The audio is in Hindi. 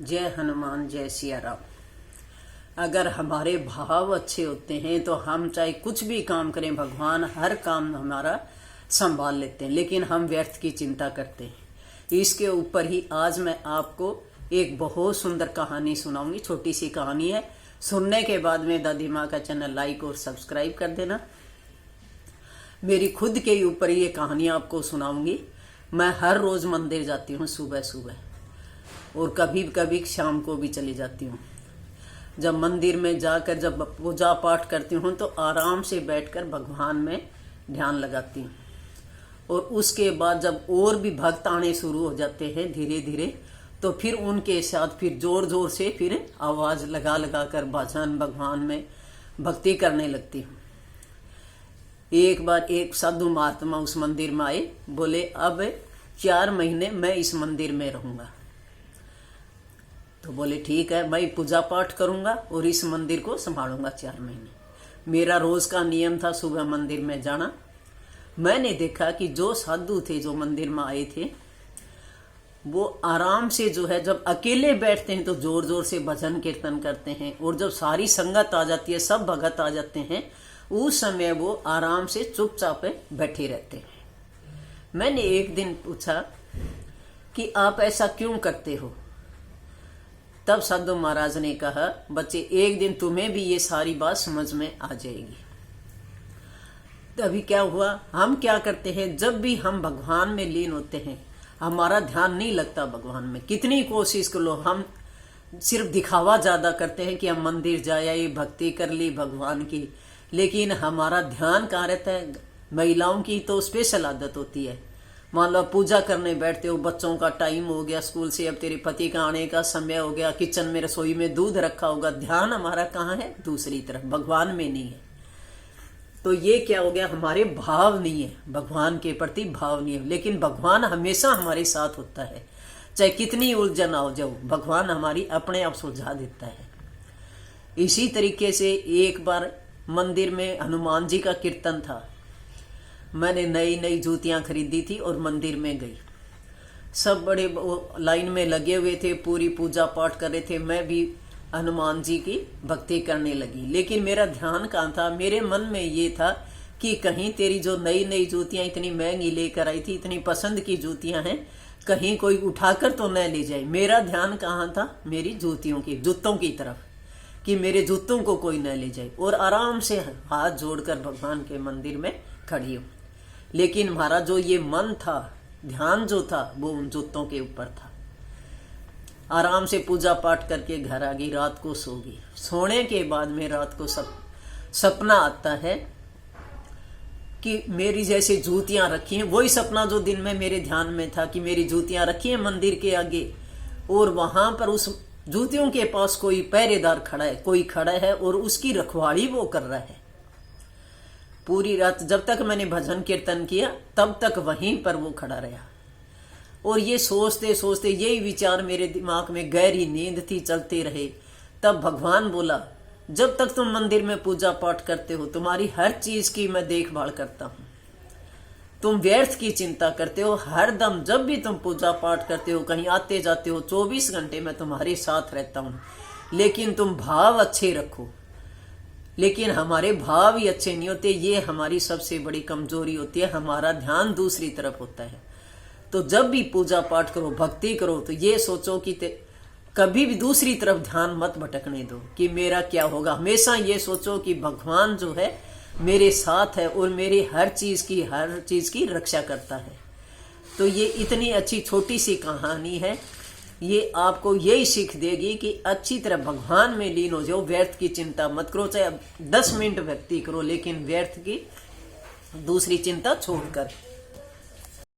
जय हनुमान जय सिया राम। अगर हमारे भाव अच्छे होते हैं तो हम चाहे कुछ भी काम करें, भगवान हर काम हमारा संभाल लेते हैं। लेकिन हम व्यर्थ की चिंता करते हैं। इसके ऊपर ही आज मैं आपको एक बहुत सुंदर कहानी सुनाऊंगी। छोटी सी कहानी है। सुनने के बाद में दादी माँ का चैनल लाइक और सब्सक्राइब कर देना। मेरी खुद के ऊपर ये कहानी आपको सुनाऊंगी। मैं हर रोज मंदिर जाती हूँ सुबह सुबह, और कभी कभी शाम को भी चली जाती हूँ। जब मंदिर में जाकर जब पूजा पाठ करती हूँ तो आराम से बैठकर भगवान में ध्यान लगाती हूँ। और उसके बाद जब और भी भक्त आने शुरू हो जाते हैं धीरे धीरे, तो फिर उनके साथ फिर जोर जोर से फिर आवाज लगा लगा कर भजन भगवान में भक्ति करने लगती हूँ। एक बार एक साधु महात्मा उस मंदिर में आए, बोले अब 4 महीने मैं इस मंदिर में रहूंगा। तो बोले ठीक है, मैं पूजा पाठ करूंगा और इस मंदिर को संभालूंगा 4 महीने। मेरा रोज का नियम था सुबह मंदिर में जाना। मैंने देखा कि जो साधु थे जो मंदिर में आए थे, वो आराम से जो है जब अकेले बैठते हैं तो जोर जोर से भजन कीर्तन करते हैं, और जब सारी संगत आ जाती है, सब भगत आ जाते हैं, उस समय वो आराम से चुपचाप बैठे रहते हैं। मैंने एक दिन पूछा कि आप ऐसा क्यों करते हो? तब साधु महाराज ने कहा, बच्चे एक दिन तुम्हें भी ये सारी बात समझ में आ जाएगी। तभी क्या हुआ, हम क्या करते हैं, जब भी हम भगवान में लीन होते हैं हमारा ध्यान नहीं लगता भगवान में। कितनी कोशिश कर लो, हम सिर्फ दिखावा ज्यादा करते हैं कि हम मंदिर जाए, भक्ति कर ली भगवान की, लेकिन हमारा ध्यान कहाँ रहता है। महिलाओं की तो स्पेशल आदत होती है। मान लो पूजा करने बैठते हो, बच्चों का टाइम हो गया स्कूल से, अब तेरे पति का आने का समय हो गया, किचन में रसोई में दूध रखा होगा, ध्यान हमारा कहाँ है? दूसरी तरफ, भगवान में नहीं है। तो ये क्या हो गया, हमारे भाव नहीं है, भगवान के प्रति भाव नहीं है। लेकिन भगवान हमेशा हमारे साथ होता है, चाहे कितनी उलझन हो जाओ, भगवान हमारी अपने आप सुलझा देता है। इसी तरीके से एक बार मंदिर में हनुमान जी का कीर्तन था। मैंने नई नई जूतियां खरीदी थी और मंदिर में गई। सब बड़े लाइन में लगे हुए थे, पूरी पूजा पाठ कर रहे थे। मैं भी हनुमान जी की भक्ति करने लगी। लेकिन मेरा ध्यान कहाँ था? मेरे मन में ये था कि कहीं तेरी जो नई नई जूतियां इतनी महंगी लेकर आई थी, इतनी पसंद की जूतियां हैं, कहीं कोई उठाकर तो न ले जाए। मेरा ध्यान कहाँ था? मेरी जूतियों की, जूतों की तरफ, कि मेरे जूतों को कोई न ले जाए। और आराम से हाथ जोड़कर भगवान के मंदिर में खड़ी हूँ। लेकिन हमारा जो ये मन था, ध्यान जो था, वो उन जूतों के ऊपर था। आराम से पूजा पाठ करके घर आ गई, रात को सो गई। सोने के बाद में रात को सपना आता है कि मेरी जैसे जूतियां रखी हैं, वही सपना जो दिन में मेरे ध्यान में था कि मेरी जूतियां रखी हैं मंदिर के आगे, और वहां पर उस जूतियों के पास कोई पहरेदार खड़ा है, कोई खड़ा है और उसकी रखवाली वो कर रहा है। पूरी रात जब तक मैंने भजन कीर्तन किया तब तक वहीं पर वो खड़ा रहा। और ये सोचते सोचते यही विचार मेरे दिमाग में, गहरी नींद थी, चलते रहे। तब भगवान बोला, जब तक तुम मंदिर में पूजा पाठ करते हो तुम्हारी हर चीज की मैं देखभाल करता हूं। तुम व्यर्थ की चिंता करते हो, हर दम जब भी तुम पूजा पाठ करते हो, कहीं आते जाते हो, 24 घंटे मैं तुम्हारे साथ रहता हूं। लेकिन तुम भाव अच्छे रखो। लेकिन हमारे भाव ही अच्छे नहीं होते, ये हमारी सबसे बड़ी कमजोरी होती है। हमारा ध्यान दूसरी तरफ होता है। तो जब भी पूजा पाठ करो, भक्ति करो, तो ये सोचो कि कभी भी दूसरी तरफ ध्यान मत भटकने दो कि मेरा क्या होगा। हमेशा ये सोचो कि भगवान जो है मेरे साथ है और मेरी हर चीज की रक्षा करता है। तो ये इतनी अच्छी छोटी सी कहानी है। ये आपको यही सीख देगी कि अच्छी तरह भगवान में लीन हो जाओ, व्यर्थ की चिंता मत करो। चाहे 10 मिनट भक्ति करो, लेकिन व्यर्थ की दूसरी चिंता छोड़कर।